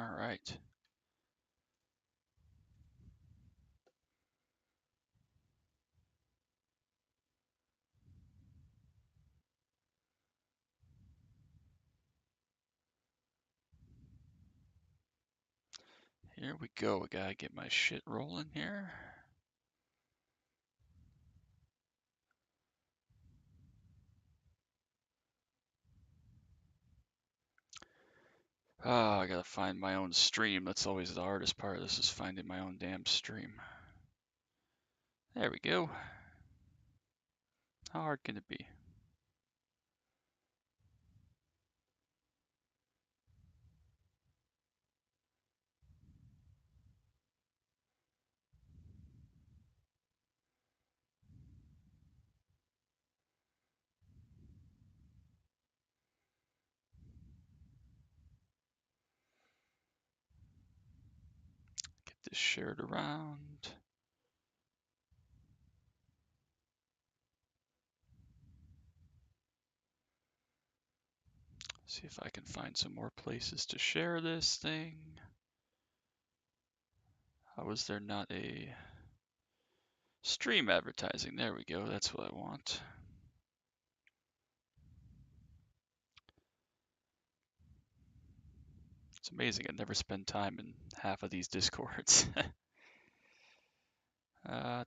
All right. Here we go. I gotta get my shit rolling here. Oh, I gotta find my own stream. That's always the hardest part of this, is finding my own damn stream. There we go. How hard can it be? Get this shared around. See if I can find some more places to share this thing. How is there not a stream advertising? There we go. That's what I want. It's amazing. I never spend time in half of these Discords. Come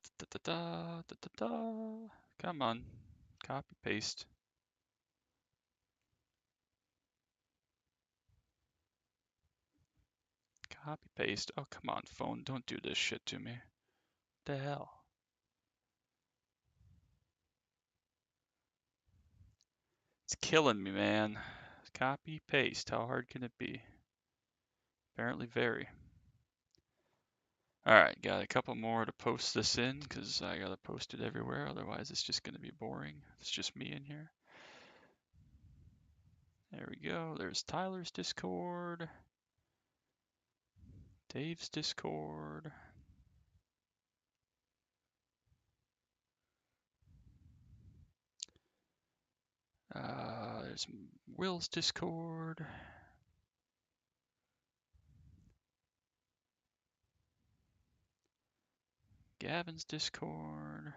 on. Copy, paste. Copy, paste. Oh, come on, phone. Don't do this shit to me. What the hell? It's killing me, man. Copy, paste. How hard can it be? Apparently very. Alright, got a couple more to post this in, because I gotta post it everywhere, otherwise it's just gonna be boring. It's just me in here. There we go. There's Tyler's Discord. Dave's Discord. There's Will's Discord. Gavin's Discord.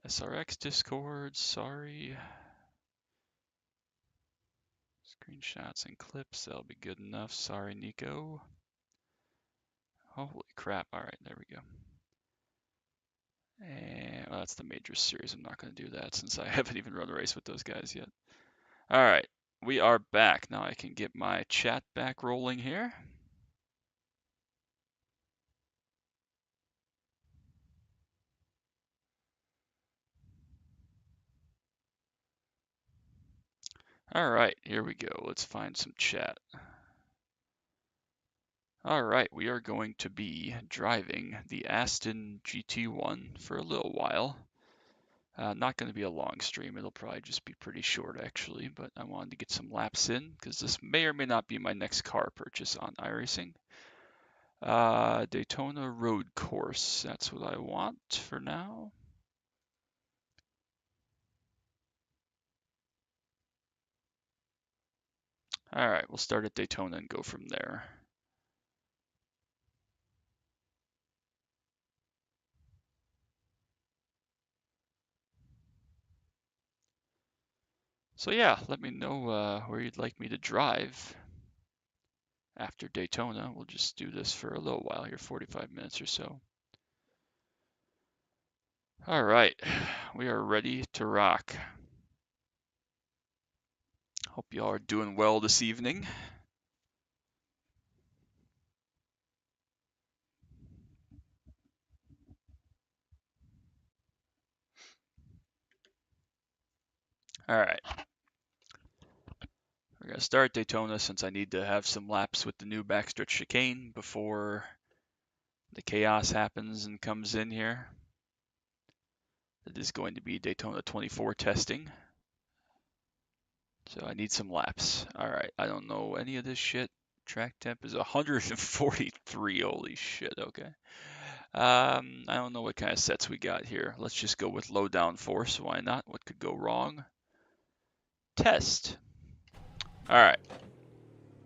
SRX Discord, sorry. Screenshots and clips, that'll be good enough. Sorry, Nico. Holy crap. Alright, there we go. And well, that's the major series. I'm not going to do that since I haven't even run a race with those guys yet. Alright, we are back. Now I can get my chat back rolling here. Alright, here we go. Let's find some chat. Alright, we are going to be driving the Aston GT1 for a little while. Not going to be a long stream. It'll probably just be pretty short, actually, but I wanted to get some laps in because this may or may not be my next car purchase on iRacing. Daytona Road Course. That's what I want for now. All right, we'll start at Daytona and go from there. So yeah, let me know where you'd like me to drive after Daytona. We'll just do this for a little while here, 45 minutes or so. All right, we are ready to rock. Hope y'all are doing well this evening. All right. We're going to start Daytona since I need to have some laps with the new backstretch chicane before the chaos happens and comes in here. It is going to be Daytona 24 testing. So I need some laps. All right, I don't know any of this shit. Track temp is 143. Holy shit, okay. I don't know what kind of sets we got here. Let's just go with low down force. Why not? What could go wrong? test. Alright.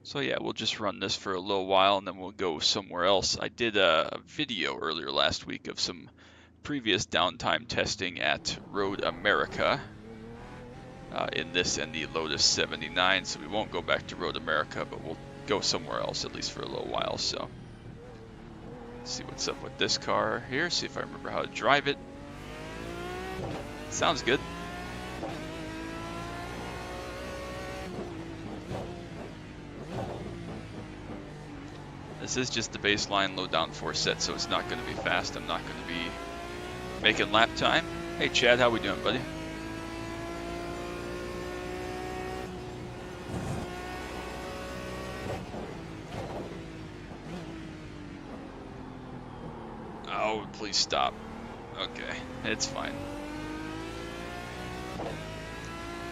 So yeah, we'll just run this for a little while and then we'll go somewhere else. I did a video earlier last week of some previous downtime testing at Road America in this and the Lotus 79, so we won't go back to Road America, but we'll go somewhere else at least for a little while. So let's see what's up with this car here, see if I remember how to drive it. Sounds good. This is just the baseline low downforce set, so it's not going to be fast. I'm not going to be making lap time. Hey Chad, how we doing, buddy? Oh, please stop. Okay, it's fine.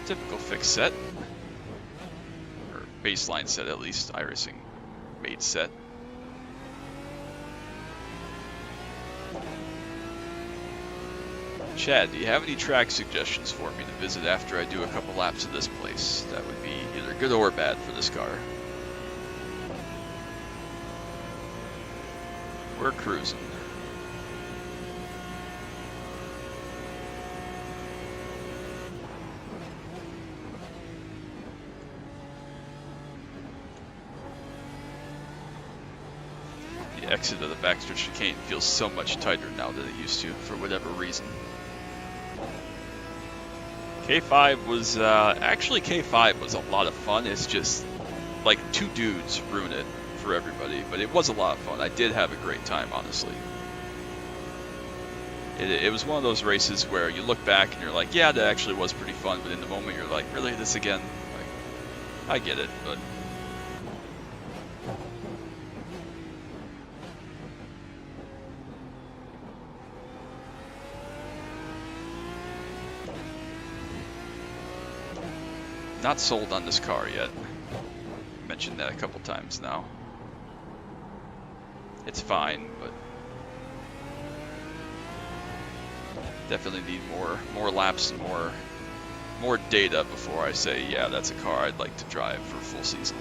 Typical fixed set. Or baseline set at least, iRacing made set. Chad, do you have any track suggestions for me to visit after I do a couple laps of this place? That would be either good or bad for this car. We're cruising. The exit of the backstretch chicane feels so much tighter now than it used to, for whatever reason. K5 was, actually K5 was a lot of fun. It's just, like, two dudes ruin it for everybody, but it was a lot of fun. I did have a great time, honestly. It was one of those races where you look back and you're like, yeah, that actually was pretty fun, but in the moment you're like, really, this again? Like, I get it, but... Not sold on this car yet. Mentioned that a couple times now. It's fine, but definitely need more laps and more data before I say, yeah, that's a car I'd like to drive for a full season.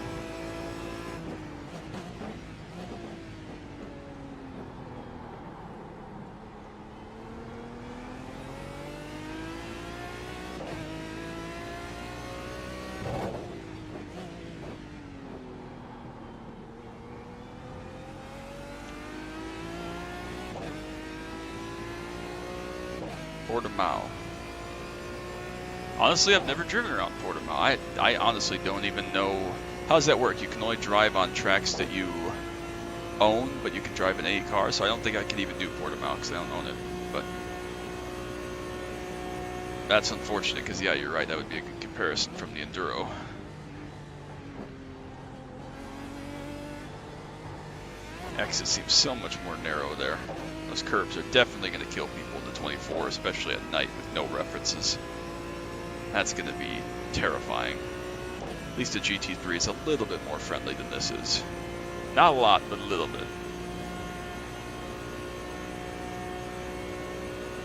Portimao. Honestly, I've never driven around Portimao. I honestly don't even know. How does that work? You can only drive on tracks that you own, but you can drive in any car, so I don't think I can even do Portimao because I don't own it. But that's unfortunate because, yeah, you're right, that would be a good comparison from the Enduro. Exit seems so much more narrow there. Those curves are definitely going to kill people in the 24, especially at night with no references. That's going to be terrifying. At least the GT3 is a little bit more friendly than this is. Not a lot, but a little bit.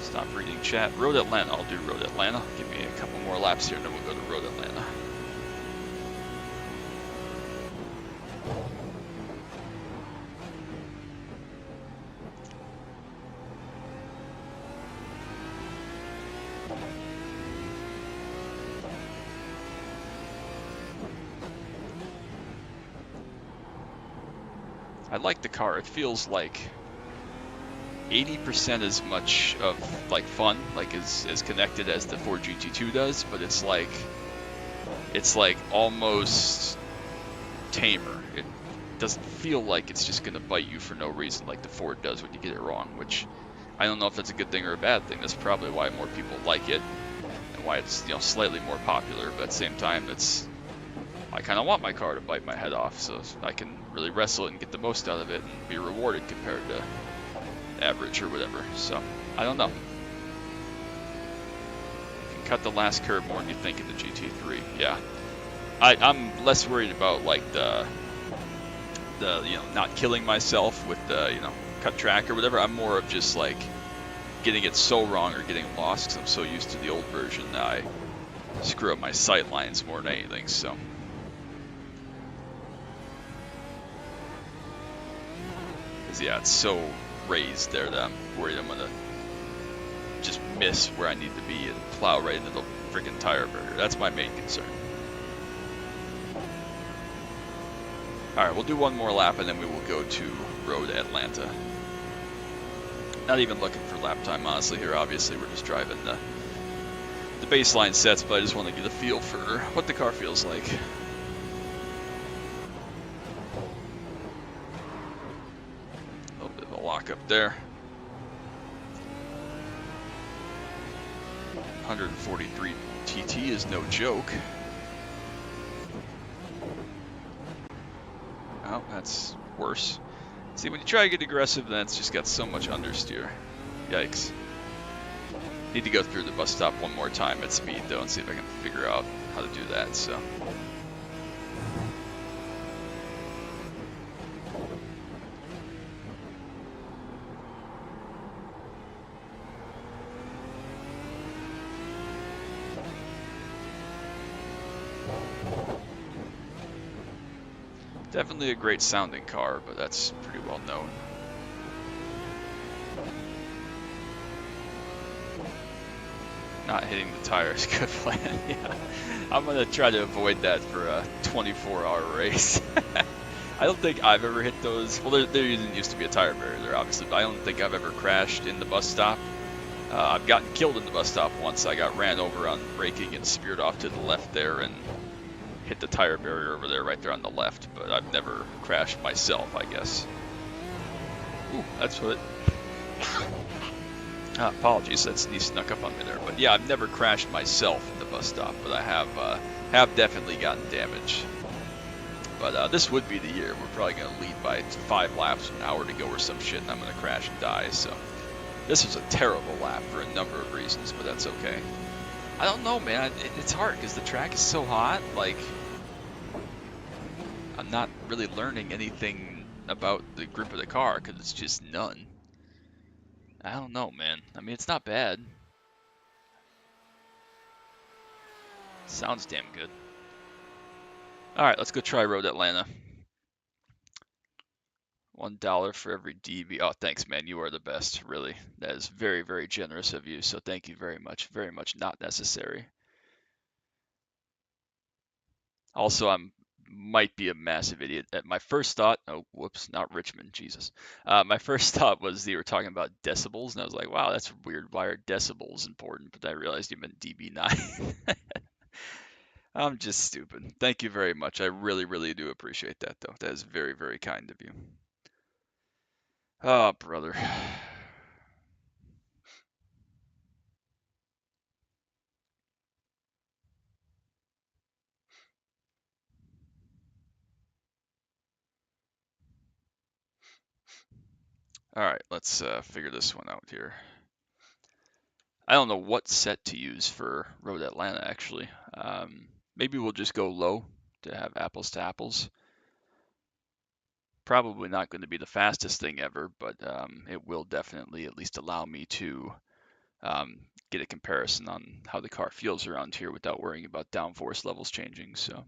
Stop reading chat. Road Atlanta. I'll do Road Atlanta. Give me a couple more laps here and then we'll go to Road Atlanta. I like the car. It feels like 80% as much of like fun, like as connected as the Ford GT2 does, but it's like almost tamer. It doesn't feel like it's just gonna bite you for no reason like the Ford does when you get it wrong, which I don't know if that's a good thing or a bad thing. That's probably why more people like it and why it's, you know, slightly more popular, but at the same time I kind of want my car to bite my head off so I can really wrestle it and get the most out of it and be rewarded compared to average or whatever. So, I don't know. You can cut the last curve more than you think in the GT3. Yeah. I'm less worried about like the you know, not killing myself with the, you know, cut track or whatever. I'm more of just like getting it so wrong or getting lost because I'm so used to the old version that screw up my sight lines more than anything, so. Because, yeah, it's so raised there that I'm worried I'm going to just miss where I need to be and plow right into the freaking tire barrier. That's my main concern. Alright, we'll do one more lap and then we will go to Road Atlanta. Not even looking for lap time, honestly, here. Obviously, we're just driving the baseline sets, but I just want to get a feel for what the car feels like. A little bit of a lock up there. 143 TT is no joke. Oh, that's worse. See, when you try to get aggressive, then it's just got so much understeer. Yikes. Need to go through the bus stop one more time at speed, though, and see if I can figure out how to do that, so. Definitely a great sounding car, but that's pretty well known. Not hitting the tires, good plan. Yeah, I'm gonna try to avoid that for a 24-hour race. I don't think I've ever hit those. Well, there used to be a tire barrier there, obviously, but I don't think I've ever crashed in the bus stop. I've gotten killed in the bus stop once. I got ran over on braking and speared off to the left there and hit the tire barrier over there, right there on the left, but I've never crashed myself, I guess. Ooh, that's what. Apologies, that sneeze snuck up on me there. But yeah, I've never crashed myself at the bus stop, but I have definitely gotten damage. But this would be the year. We're probably going to lead by 5 laps, an hour to go or some shit, and I'm going to crash and die. So this was a terrible lap for a number of reasons, but that's okay. I don't know, man. It's hard because the track is so hot. Like, I'm not really learning anything about the grip of the car because it's just none. I don't know, man. I mean, it's not bad. Sounds damn good. Alright, let's go try Road Atlanta. $1 for every DB. Oh, thanks, man. You are the best, really. That is very, very generous of you, so thank you very much. Very much not necessary. Also, might be a massive idiot. My first thought, oh, whoops, not Richmond, Jesus. My first thought was they were talking about decibels, and I was like, wow, that's weird. Why are decibels important? But I realized you meant DB9. I'm just stupid. Thank you very much. I really, really do appreciate that, though. That is very, very kind of you. Oh, brother. All right, let's figure this one out here. I don't know what set to use for Road Atlanta, actually. Maybe we'll just go low to have apples to apples. Probably not going to be the fastest thing ever, but it will definitely at least allow me to get a comparison on how the car feels around here without worrying about downforce levels changing. So,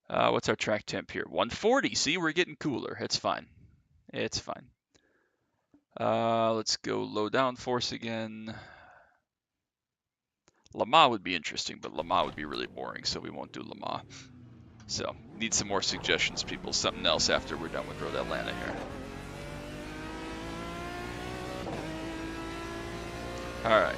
what's our track temp here? 140. See, we're getting cooler. It's fine. It's fine. Let's go low downforce again. Le Mans would be interesting, but Le Mans would be really boring, so we won't do Le Mans. So, need some more suggestions, people. Something else after we're done with Road Atlanta here. Alright.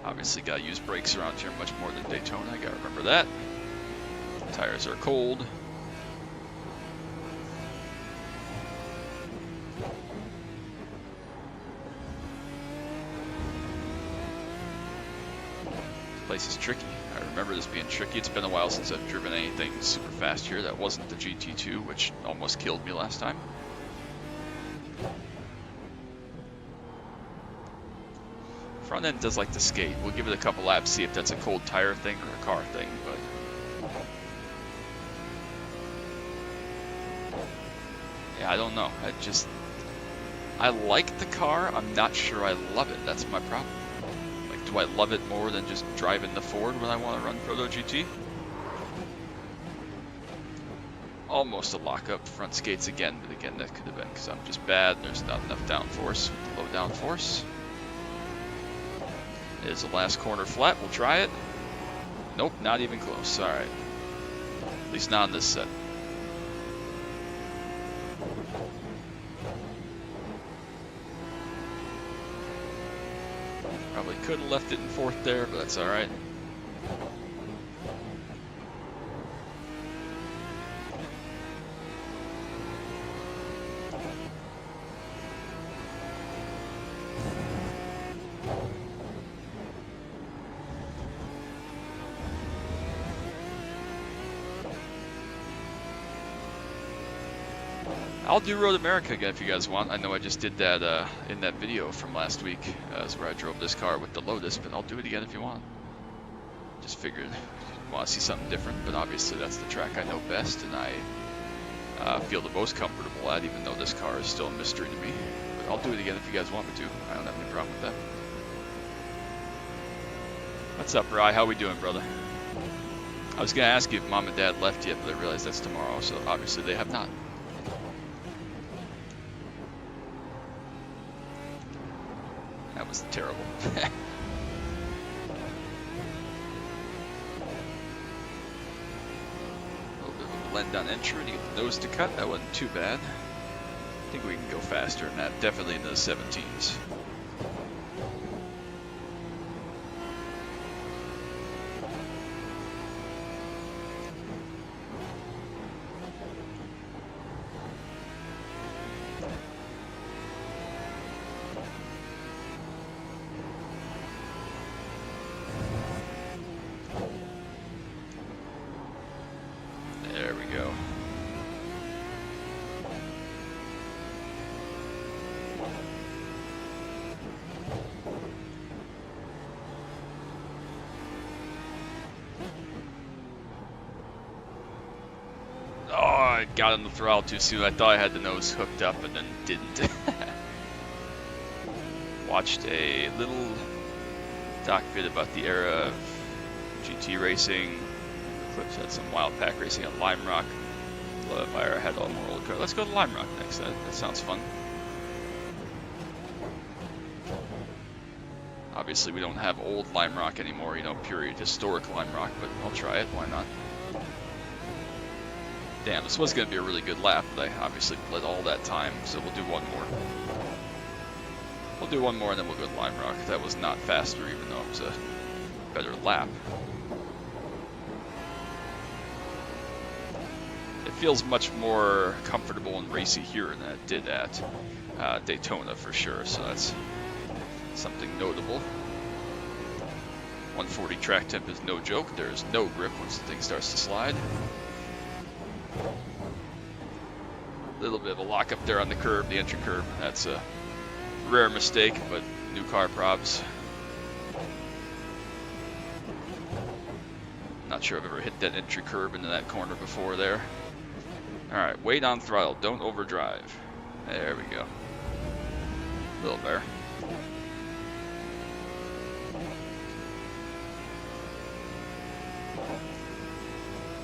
Obviously gotta use brakes around here much more than Daytona, I gotta remember that. Tires are cold. Place is tricky. I remember this being tricky. It's been a while since I've driven anything super fast here. That wasn't the GT2, which almost killed me last time. Front end does like to skate. We'll give it a couple laps, see if that's a cold tire thing or a car thing, but yeah, I don't know. I like the car. I'm not sure I love it. That's my problem. Do I love it more than just driving the Ford when I want to run Proto GT? Almost a lockup front skates again, but again that could have been because I'm just bad and there's not enough downforce with the low downforce. It is the last corner flat, we'll try it. Nope, not even close, alright. At least not on this set. Probably could have left it in fourth there, but that's alright. I'll do Road America again if you guys want. I know I just did that in that video from last week, where I drove this car with the Lotus, but I'll do it again if you want. Just figured you want to see something different, but obviously that's the track I know best and I feel the most comfortable at, even though this car is still a mystery to me. But I'll do it again if you guys want me to. I don't have any problem with that. What's up, Rye? How we doing, brother? I was going to ask you if Mom and Dad left yet, but I realized that's tomorrow, so obviously they have not. That was terrible. A little bit of a blend on entry to get the nose to cut. That wasn't too bad. I think we can go faster than that. Definitely into the 17s. There we go. Oh, I got on the throttle too soon. I thought I had the nose hooked up and then didn't. Watched a little doc vid about the era of GT racing. Clips had some wild pack racing on Lime Rock. Love Ira had all more old cars. Let's go to Lime Rock next. That sounds fun. Obviously, we don't have old Lime Rock anymore, you know, period historic Lime Rock, but I'll try it. Why not? Damn, this was going to be a really good lap, but I obviously bled all that time, so we'll do one more. We'll do one more and then we'll go to Lime Rock. That was not faster, even though it was a better lap. It feels much more comfortable and racy here than it did at Daytona for sure, so that's something notable. 140 track temp is no joke. There's no grip once the thing starts to slide. A little bit of a lock up there on the curb, the entry curb. That's a rare mistake, but new car probs. Not sure I've ever hit that entry curb into that corner before there. Alright, wait on throttle, don't overdrive. There we go. A little better.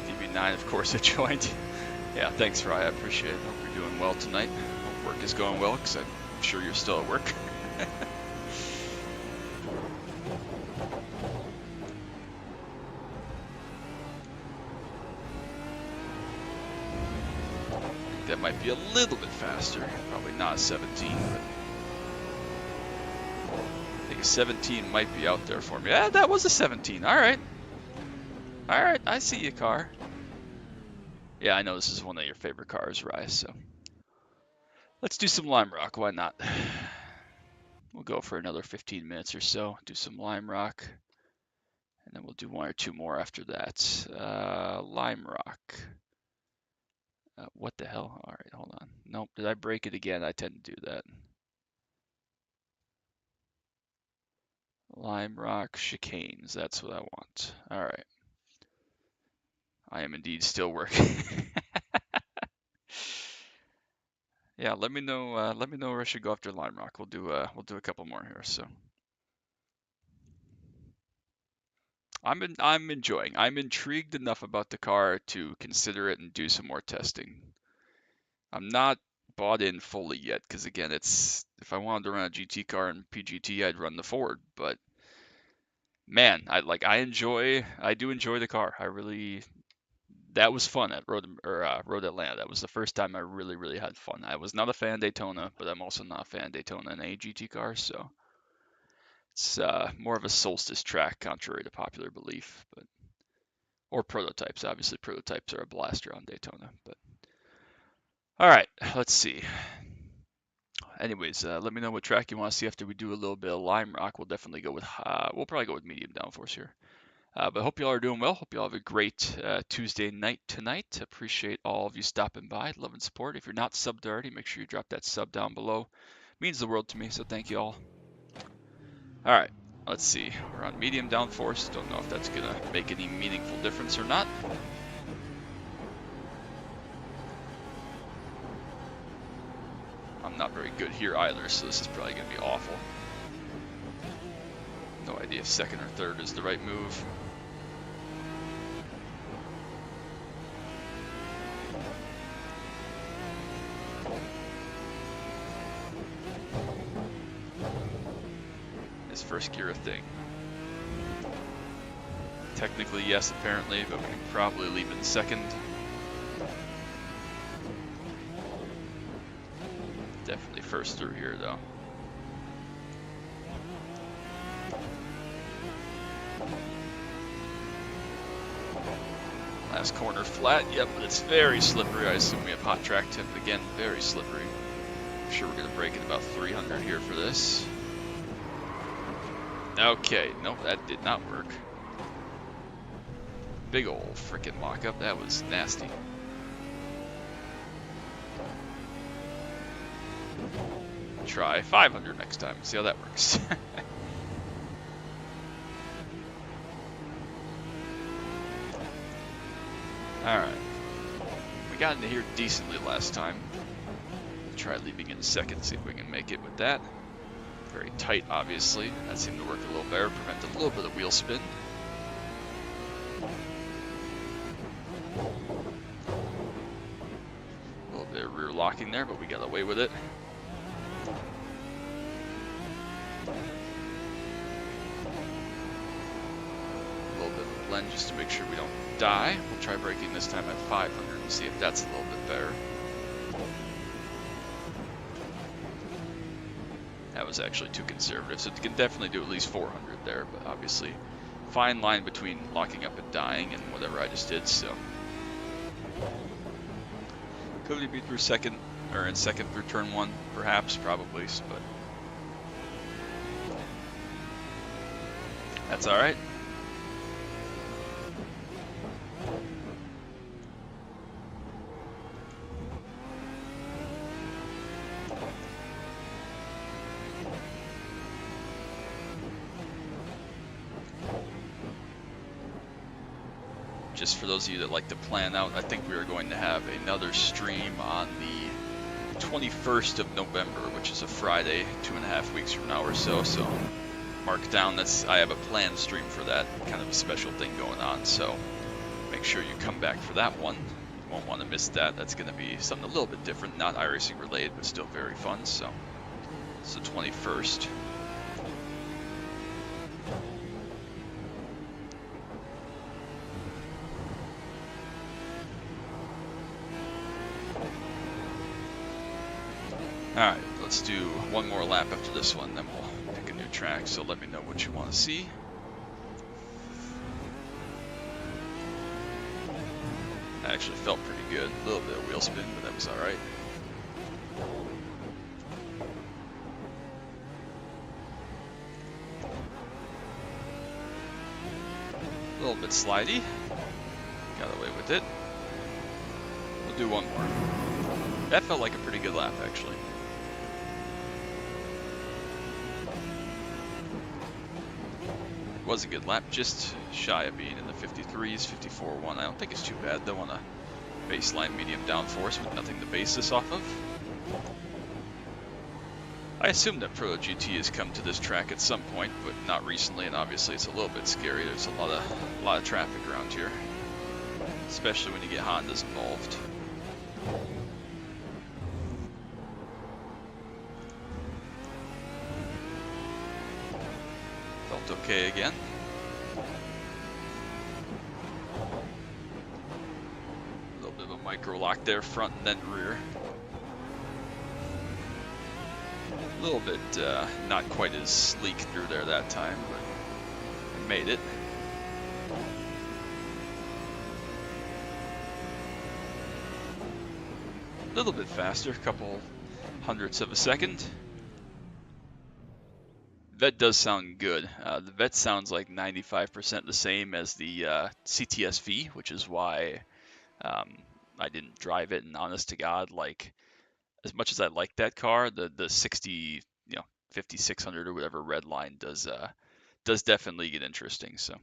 DB9, of course, I joined. Yeah, thanks, Ryan. I appreciate it. Hope you're doing well tonight. Hope work is going well, because I'm sure you're still at work. I think that might be a little bit faster. Probably not a 17, but I think a 17 might be out there for me. Yeah, that was a 17. All right. All right, I see you, car. Yeah, I know this is one of your favorite cars, Rye, so let's do some Lime Rock. Why not? We'll go for another 15 minutes or so, do some Lime Rock, and then we'll do one or two more after that. Lime Rock. What the hell? All right, hold on. Nope, did I break it again? I tend to do that. Lime Rock chicanes, that's what I want. All right. I am indeed still working. Yeah, let me know where I should go after Lime Rock. We'll do a couple more here, so. I'm enjoying. I'm intrigued enough about the car to consider it and do some more testing. I'm not bought in fully yet because again, it's if I wanted to run a GT car in PGT, I'd run the Ford. But man, I do enjoy the car. That was fun at Road Atlanta. That was the first time I really had fun. I was not a fan of Daytona, but I'm also not a fan of Daytona in a GT car, so it's more of a solstice track, contrary to popular belief. But or prototypes. Obviously, prototypes are a blaster on Daytona. But all right, let's see. Anyways, let me know what track you want to see after we do a little bit of Lime Rock. We'll definitely go with we'll probably go with medium downforce here. But hope you all are doing well. Hope you all have a great Tuesday night tonight. Appreciate all of you stopping by. Love and support. If you're not subbed already, make sure you drop that sub down below. It means the world to me, so thank you all. All right, let's see. We're on medium downforce. Don't know if that's going to make any meaningful difference or not. I'm not very good here either, so this is probably going to be awful. No idea if second or third is the right move. Is first gear a thing? Technically, yes, apparently, but we can probably leave it in second. Definitely first through here, though. Last corner flat, yep, but it's very slippery. I assume we have hot track tip again, very slippery. I'm sure we're going to break at about 300 here for this. Okay, nope, that did not work. Big old freaking lockup, that was nasty. Try 500 next time, see how that works. Alright, we got into here decently last time. Try leaving in second, see if we can make it with that. Very tight, obviously. That seemed to work a little better, prevent a little bit of wheel spin. A little bit of rear locking there, but we got away with it. A little bit of a blend just to make sure we don't die. We'll try braking this time at 500 and see if that's a little bit better. That was actually too conservative, so it can definitely do at least 400 there, but obviously fine line between locking up and dying and whatever I just did, so. Could we be through second, or in second through turn one? Perhaps, probably, but that's alright. Just for those of you that like to plan out, I think we are going to have another stream on the 21st of November, which is a Friday, 2.5 weeks from now or so. So mark down, I have a planned stream for that, kind of a special thing going on. So make sure you come back for that one. You won't want to miss that. That's going to be something a little bit different, not iRacing related, but still very fun. So it's the 21st. Alright, let's do one more lap after this one, then we'll pick a new track, so let me know what you want to see. That actually felt pretty good. A little bit of wheel spin, but that was alright. A little bit slidey. Got away with it. We'll do one more. That felt like a pretty good lap, actually. It was a good lap, just shy of being in the 53s, 54.1. I don't think it's too bad, though, on a baseline medium downforce with nothing to base this off of. I assume that Proto GT has come to this track at some point, but not recently, and obviously it's a little bit scary. There's a lot of traffic around here, especially when you get Hondas involved. Felt okay again. A little bit of a micro lock there, front and then rear. A little bit not quite as sleek through there that time, but I made it. A little bit faster, a couple hundredths of a second. Vet does sound good. The Vet sounds like 95% the same as the CTSV, which is why I didn't drive it. And honest to God, like, as much as I like that car, the 60, 5600 or whatever red line does definitely get interesting. So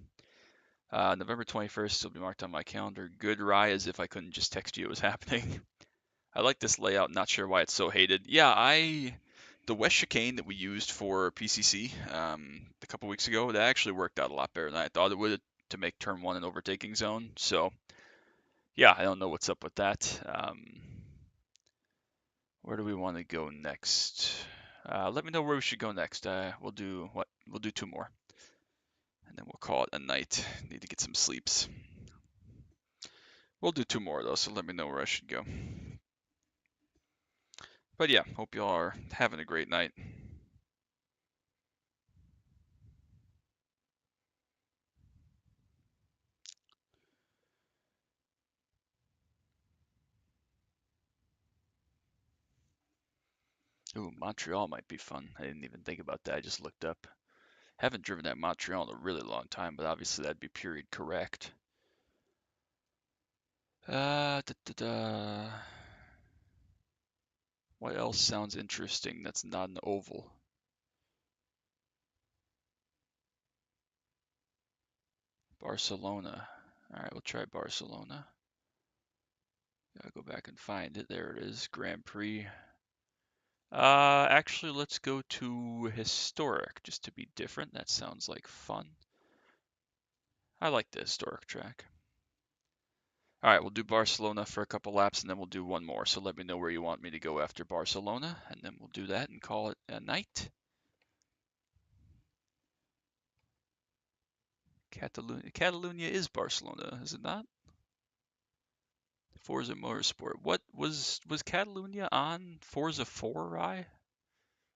November 21st will be marked on my calendar. Good rye, as if I couldn't just text you it was happening. I like this layout. Not sure why it's so hated. Yeah, the west chicane that we used for PCC a couple weeks ago, that actually worked out a lot better than I thought it would to make turn 1 an overtaking zone. So yeah, I don't know what's up with that. Where do we want to go next? Let me know where we should go next. We'll do 2 more, and then we'll call it a night. Need to get some sleeps. We'll do 2 more though, so let me know where I should go. But yeah, hope y'all are having a great night. Ooh, Montreal might be fun. I didn't even think about that. I just looked up. Haven't driven at Montreal in a really long time, but obviously that'd be period correct. What else sounds interesting that's not an oval? Barcelona. All right, we'll try Barcelona. Gotta go back and find it. There it is, Grand Prix. Actually, let's go to historic, just to be different. That sounds like fun. I like the historic track. All right, we'll do Barcelona for a couple laps, and then we'll do 1 more. So let me know where you want me to go after Barcelona, and then we'll do that and call it a night. Catalunya is Barcelona, is it not? Forza Motorsport. What was Catalunya on Forza 4, Rye?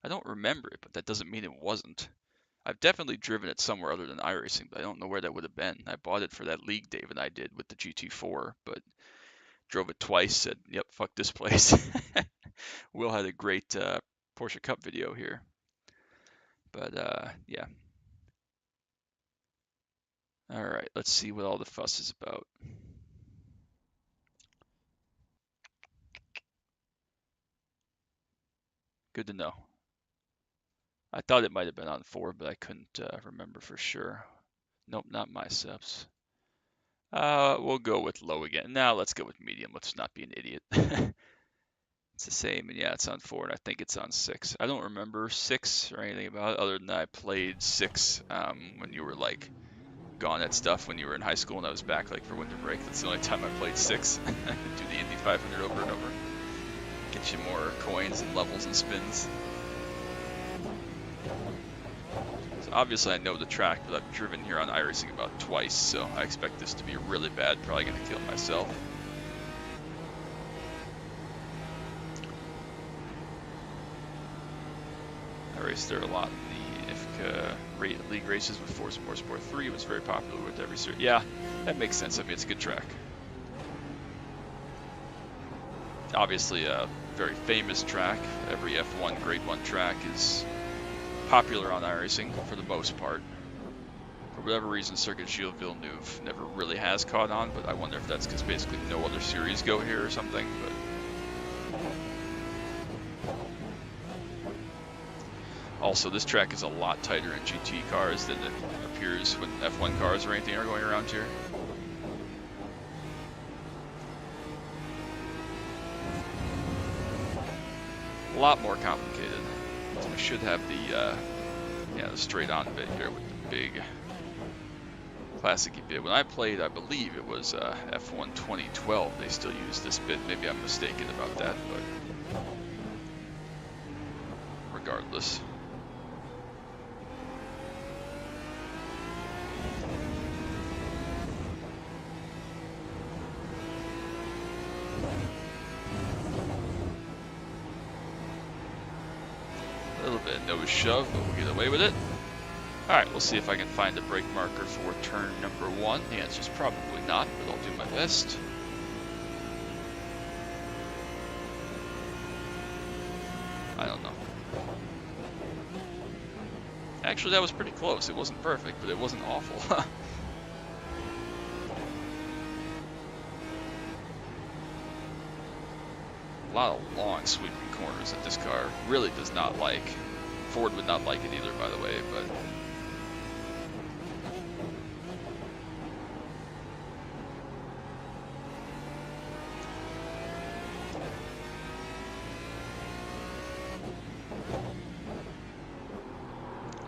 I don't remember it, but that doesn't mean it wasn't. I've definitely driven it somewhere other than iRacing, but I don't know where that would have been. I bought it for that league David I did with the GT4, but drove it twice, said, yep, fuck this place. Will had a great Porsche Cup video here. But yeah. All right, let's see what all the fuss is about. Good to know. I thought it might have been on 4, but I couldn't remember for sure. Nope, not my subs. We'll go with low again. Now let's go with medium. Let's not be an idiot. It's the same, and yeah, it's on 4, and I think it's on 6. I don't remember 6 or anything about it, other than I played 6 when you were like gone at stuff when you were in high school, and I was back like for winter break. That's the only time I played 6. Do the Indy 500 over and over. Get you more coins and levels and spins. So obviously I know the track, but I've driven here on iRacing about twice, so I expect this to be really bad. Probably going to kill myself. I raced there a lot in the IFCA league races with Forza Motorsport 3. It was very popular with every series. Yeah, that makes sense. I mean, it's a good track. Obviously a very famous track. Every F1 Grade 1 track is popular on iRacing for the most part. For whatever reason, Circuit Gilles Villeneuve never really has caught on, but I wonder if that's because basically no other series go here or something. But also, this track is a lot tighter in GT cars than it appears when F1 cars or anything are going around here. A lot more complicated. So we should have the straight on bit here with the big classic bit. When I played, I believe it was F1 2012, they still use this bit. Maybe I'm mistaken about that, but regardless. A little bit of nose shove, but we'll get away with it. Alright, we'll see if I can find a brake marker for turn number 1. The answer is probably not, but I'll do my best. I don't know. Actually, that was pretty close. It wasn't perfect, but it wasn't awful. A lot of long sweeping corners that this car really does not like. Ford would not like it either, by the way, but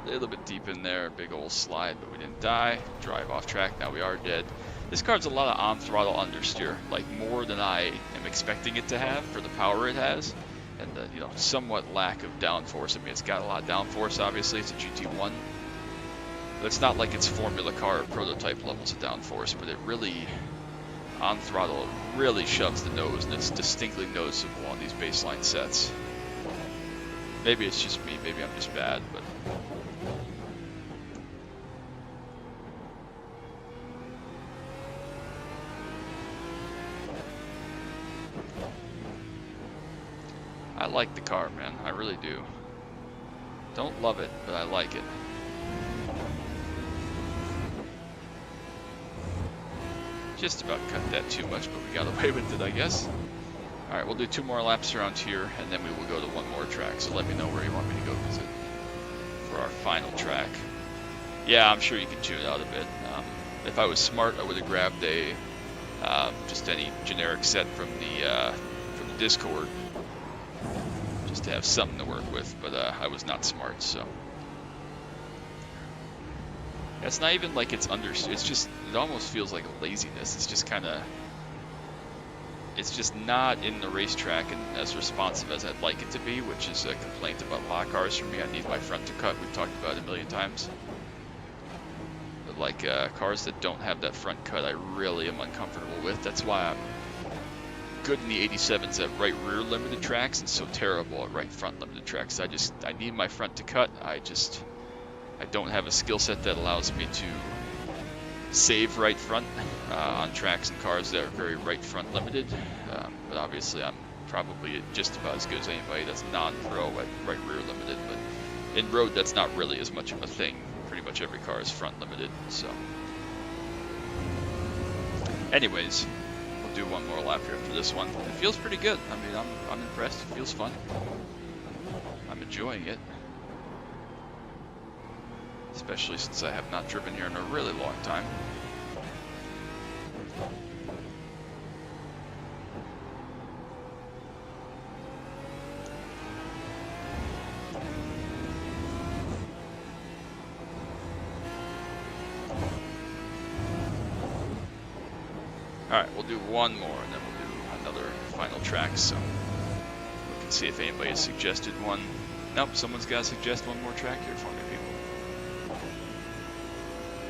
a little bit deep in there, big old slide, but we didn't die. Drive off track, now we are dead. This car's a lot of on-throttle understeer, like more than I am expecting it to have for the power it has, and the somewhat lack of downforce. I mean, it's got a lot of downforce, obviously, it's a GT1, but it's not like it's Formula car or prototype levels of downforce, but it really, on throttle, it really shoves the nose, and it's distinctly noticeable on these baseline sets. Maybe it's just me, maybe I'm just bad, but I like the car, man. I really do. Don't love it, but I like it. Just about cut that too much, but we got away with it, I guess. Alright, we'll do 2 more laps around here, and then we will go to 1 more track. So let me know where you want me to go visit for our final track. Yeah, I'm sure you can tune it out a bit. If I was smart, I would have grabbed a just any generic set from the Discord, just to have something to work with, but I was not smart, so. It's not even like it's just, it almost feels like a laziness. It's just kind of, it's just not in the racetrack and as responsive as I'd like it to be, which is a complaint about a lot of cars for me. I need my front to cut. We've talked about it a million times. But like cars that don't have that front cut, I really am uncomfortable with. That's why I'm good in the 87s at right rear limited tracks and so terrible at right front limited tracks. I need my front to cut. I don't have a skill set that allows me to save right front on tracks and cars that are very right front limited. But obviously I'm probably just about as good as anybody that's non-pro at right rear limited. But in road, that's not really as much of a thing. Pretty much every car is front limited. So, anyways, we'll do 1 more lap here after this one. It feels pretty good. I mean, I'm impressed. It feels fun. I'm enjoying it. Especially since I have not driven here in a really long time. Alright, we'll do 1 more and then we'll do another final track, so we can see if anybody has suggested one. Nope, someone's got to suggest 1 more track here for me, people.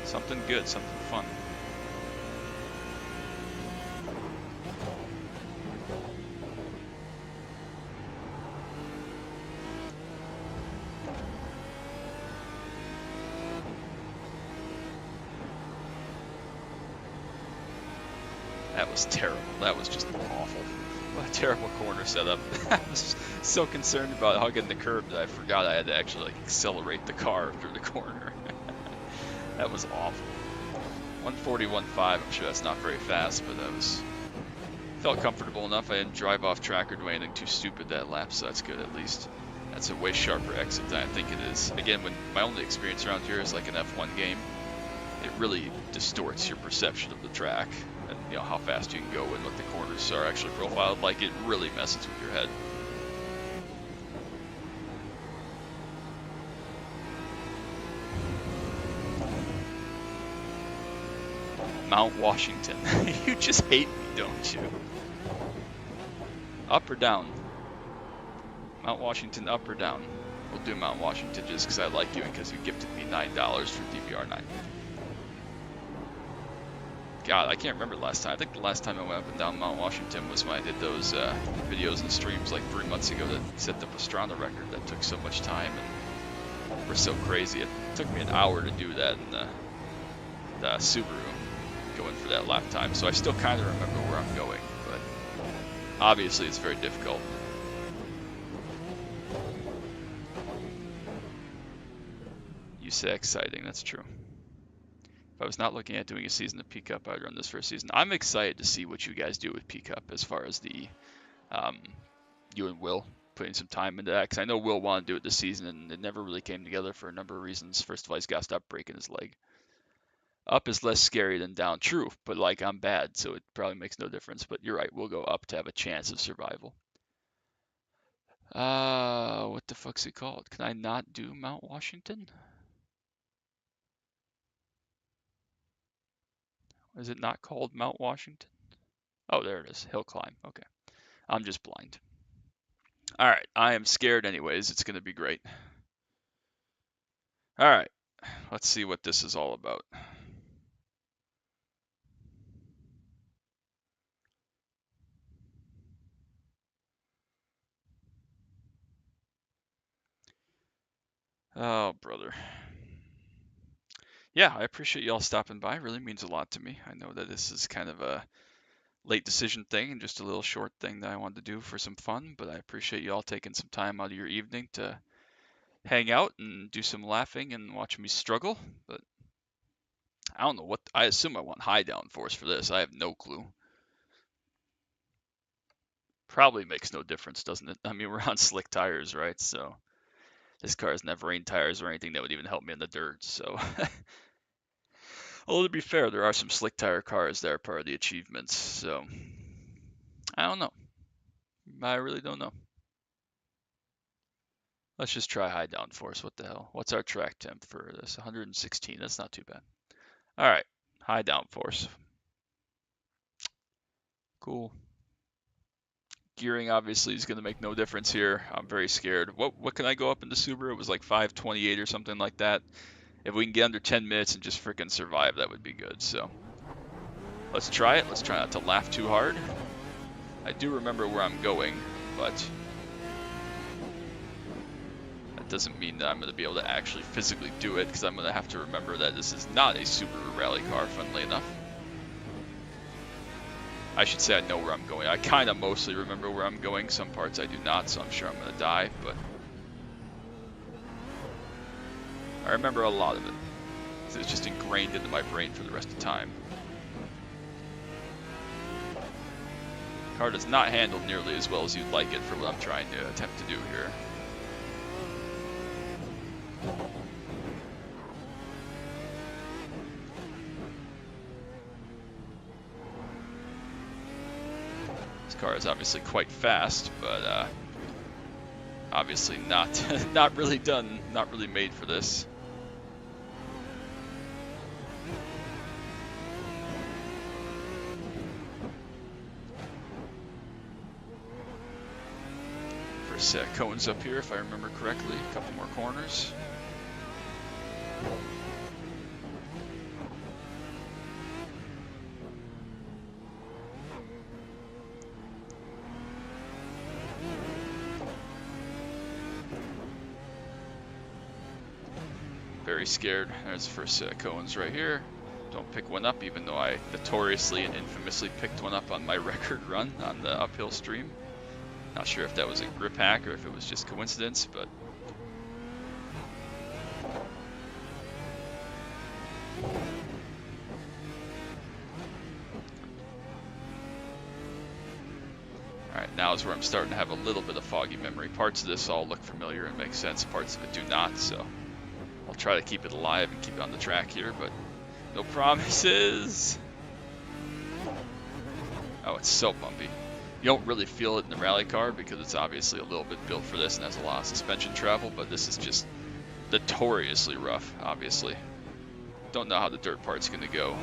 Something good, something fun. That was terrible. That was just awful. What a terrible corner setup. I was so concerned about hugging the curb that I forgot I had to actually accelerate the car through the corner. That was awful. 140.15, I'm sure that's not very fast, but that was, felt comfortable enough. I didn't drive off track or do anything too stupid that lap, so that's good at least. That's a way sharper exit than I think it is. Again, when my only experience around here is like an F1 game, it really distorts your perception of the track and how fast you can go and what the corners are actually profiled. Like, it really messes with your head. Mount Washington. You just hate me, don't you? Up or down? Mount Washington, up or down? We'll do Mount Washington just because I like you and because you gifted me $9 for DBR9. God, I can't remember the last time. I think the last time I went up and down Mount Washington was when I did those videos and streams like 3 months ago that set the Pastrana record. That took so much time and were so crazy. It took me an hour to do that in the Subaru, going for that lap time. So I still kind of remember where I'm going, but obviously it's very difficult. You say exciting, that's true. If I was not looking at doing a season of P-Cup, I'd run this for a season. I'm excited to see what you guys do with P-Cup as far as the, you and Will putting some time into that. Because I know Will wanted to do it this season, and it never really came together for a number of reasons. First of all, he's got to stop breaking his leg. Up is less scary than down, true, but like I'm bad, so it probably makes no difference. But you're right, we'll go up to have a chance of survival. What the fuck's it called? Can I not do Mount Washington? Is it not called Mount Washington? Oh, there it is. Hill climb. Okay. I'm just blind. All right. I am scared anyways. It's going to be great. All right. Let's see what this is all about. Oh, brother. Yeah, I appreciate y'all stopping by. It really means a lot to me. I know that this is kind of a late decision thing and just a little short thing that I wanted to do for some fun, but I appreciate y'all taking some time out of your evening to hang out and do some laughing and watch me struggle. But I don't know what, I assume I want high downforce for this. I have no clue. Probably makes no difference, doesn't it? I mean, we're on slick tires, right? So this car doesn't have rain tires or anything that would even help me in the dirt. So, although to be fair, there are some slick tire cars that are part of the achievements. So I don't know. I really don't know. Let's just try high downforce. What the hell? What's our track temp for this? 116. That's not too bad. All right, high downforce. Cool. Gearing obviously is going to make no difference here. I'm very scared. What can I go up in the Subaru? It was like 528 or something like that. If we can get under 10 minutes and just freaking survive, that would be good. So let's try it. Let's try not to laugh too hard. I do remember where I'm going, but that doesn't mean that I'm going to be able to actually physically do it, because I'm going to have to remember that this is not a Subaru rally car, funnily enough. I should say I know where I'm going. I kind of mostly remember where I'm going. Some parts I do not, so I'm sure I'm going to die, but I remember a lot of it. It's just ingrained into my brain for the rest of the time. The car does not handle nearly as well as you'd like it for what I'm trying to attempt to do here. This car is obviously quite fast, but obviously not not really made for this. First set of cones up here, if I remember correctly. A couple more corners. Very scared. There's the first set of cones right here. Don't pick one up, even though I notoriously and infamously picked one up on my record run on the uphill stream. Not sure if that was a grip hack or if it was just coincidence, but alright, now is where I'm starting to have a little bit of foggy memory. Parts of this all look familiar and make sense, parts of it do not, so I'll try to keep it alive and keep it on the track here, but no promises. Oh, it's so bumpy. You don't really feel it in the rally car because it's obviously a little bit built for this and has a lot of suspension travel, but this is just notoriously rough, obviously. Don't know how the dirt part's going to go.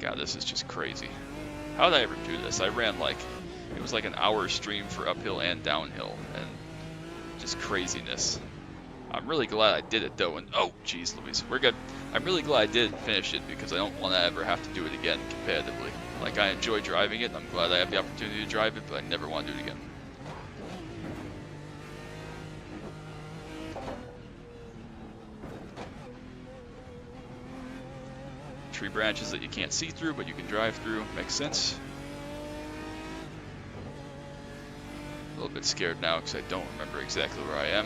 God, this is just crazy. How did I ever do this? I ran like, it was like an hour stream for uphill and downhill, and just craziness. I'm really glad I did it though, and oh, geez Louise, we're good. I'm really glad I did finish it because I don't want to ever have to do it again competitively. Like, I enjoy driving it, I'm glad I have the opportunity to drive it, but I never want to do it again. Tree branches that you can't see through, but you can drive through. Makes sense. A little bit scared now because I don't remember exactly where I am.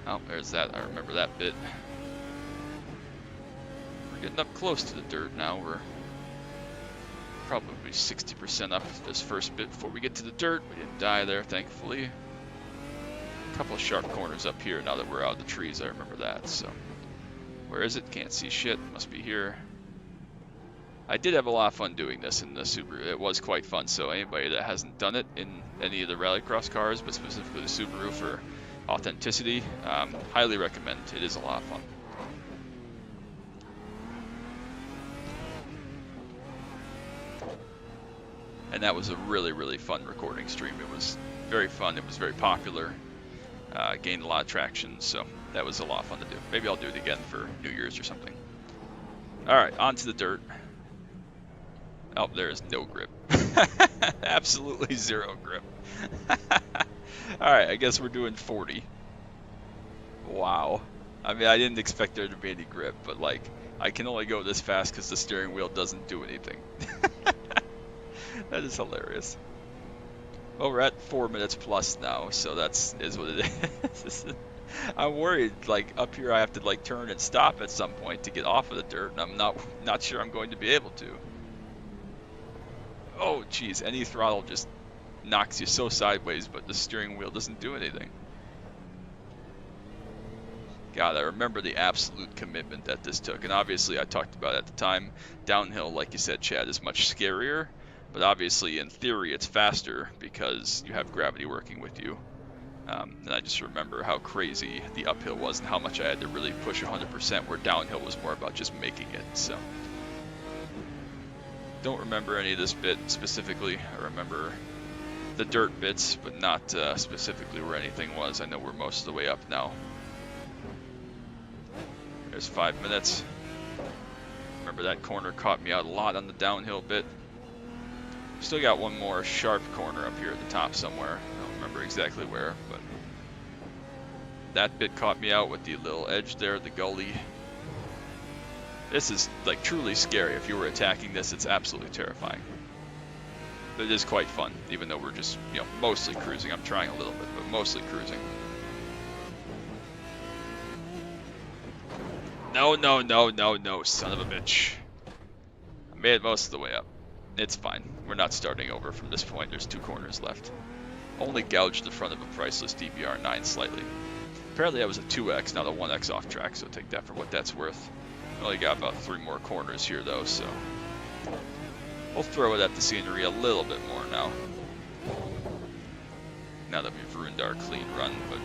Oh, there's that. I remember that bit. We're getting up close to the dirt now. We're probably 60% up this first bit before we get to the dirt. We didn't die there, thankfully. A couple of sharp corners up here now that we're out of the trees. I remember that, so... Where is it? Can't see shit. Must be here. I did have a lot of fun doing this in the Subaru. It was quite fun, so anybody that hasn't done it in any of the rallycross cars, but specifically the Subaru for authenticity, highly recommend. It is a lot of fun. And that was a really, really fun recording stream. It was very fun. It was very popular. Gained a lot of traction, so that was a lot of fun to do. Maybe I'll do it again for New Year's or something. Alright, on to the dirt. Oh, there's no grip. Absolutely zero grip. Alright, I guess we're doing 40. Wow. I mean, I didn't expect there to be any grip, but like, I can only go this fast because the steering wheel doesn't do anything. That is hilarious. Well, we're at 4 minutes plus now, so is what it is. I'm worried, like, up here I have to, like, turn and stop at some point to get off of the dirt, and I'm not sure I'm going to be able to. Oh, geez, any throttle just knocks you so sideways, but the steering wheel doesn't do anything. God, I remember the absolute commitment that this took, and obviously I talked about it at the time. Downhill, like you said, Chad, is much scarier, but obviously in theory it's faster because you have gravity working with you. And I just remember how crazy the uphill was and how much I had to really push 100%, where downhill was more about just making it. So, don't remember any of this bit specifically. I remember the dirt bits, but not specifically where anything was. I know we're most of the way up now. There's 5 minutes. Remember that corner caught me out a lot on the downhill bit. Still got one more sharp corner up here at the top somewhere. I don't remember exactly where, but that bit caught me out with the little edge there, the gully. This is like truly scary. If you were attacking this, it's absolutely terrifying. But it is quite fun, even though we're just, you know, mostly cruising. I'm trying a little bit, but mostly cruising. No, no, no, no, no, son of a bitch. I made it most of the way up. It's fine. We're not starting over from this point. There's 2 corners left. Only gouged the front of a priceless DBR9 slightly. Apparently that was a 2X, not a 1X off track, so take that for what that's worth. We only got about 3 more corners here though, so we'll throw it at the scenery a little bit more now. Now that we've ruined our clean run, but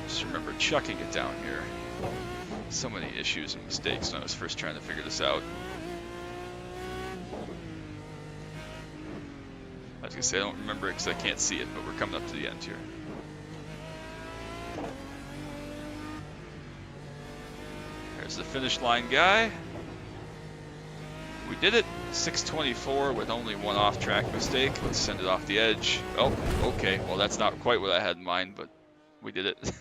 just remember chucking it down here. So many issues and mistakes when I was first trying to figure this out. I was gonna say I don't remember it because I can't see it, but we're coming up to the end here. There's the finish line guy. We did it. 6:24 with only 1 off-track mistake. Let's send it off the edge. Oh, okay. Well, that's not quite what I had in mind, but we did it.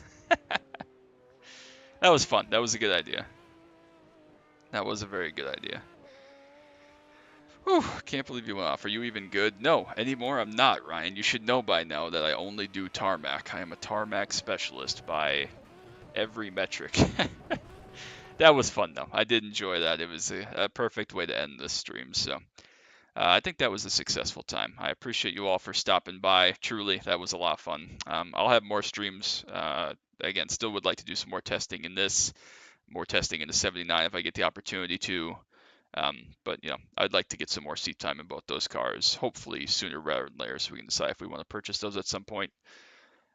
That was fun. That was a good idea. That was a very good idea. Whew, can't believe you went off. Are you even good? No, anymore I'm not, Ryan. You should know by now that I only do tarmac. I am a tarmac specialist by every metric. That was fun, though. I did enjoy that. It was a perfect way to end this stream, so I think that was a successful time. I appreciate you all for stopping by. Truly, that was a lot of fun. I'll have more streams. Again, still would like to do some more testing in this, more testing in the 79 if I get the opportunity to. But I'd like to get some more seat time in both those cars, hopefully sooner rather than later, so we can decide if we want to purchase those at some point.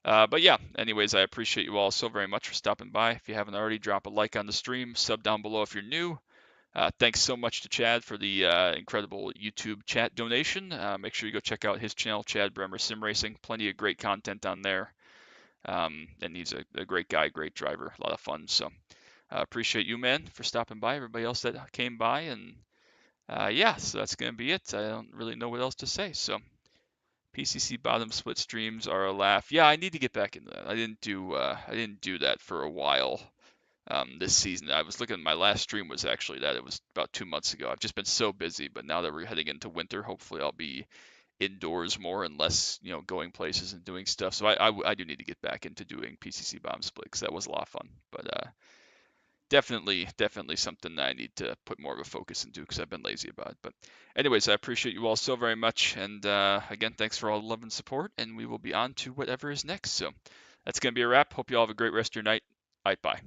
But yeah, anyways, I appreciate you all so very much for stopping by. If you haven't already, drop a like on the stream, sub down below if you're new. Thanks so much to Chad for the incredible YouTube chat donation. Make sure you go check out his channel, Chad Bremer Sim Racing. Plenty of great content on there. And he's a great guy, great driver, a lot of fun. So appreciate you, man, for stopping by. Everybody else that came by, and yeah, so that's gonna be it. I don't really know what else to say. So PCC bottom split streams are a laugh. Yeah, I need to get back into that. I didn't do that for a while this season. I was looking. My last stream was actually that. It was about 2 months ago. I've just been so busy, but now that we're heading into winter, hopefully I'll be indoors more and less, going places and doing stuff. So I do need to get back into doing PCC bomb split because that was a lot of fun. But definitely something that I need to put more of a focus into because I've been lazy about it. But anyways, I appreciate you all so very much. And again, thanks for all the love and support. And we will be on to whatever is next. So that's going to be a wrap. Hope you all have a great rest of your night. All right, bye.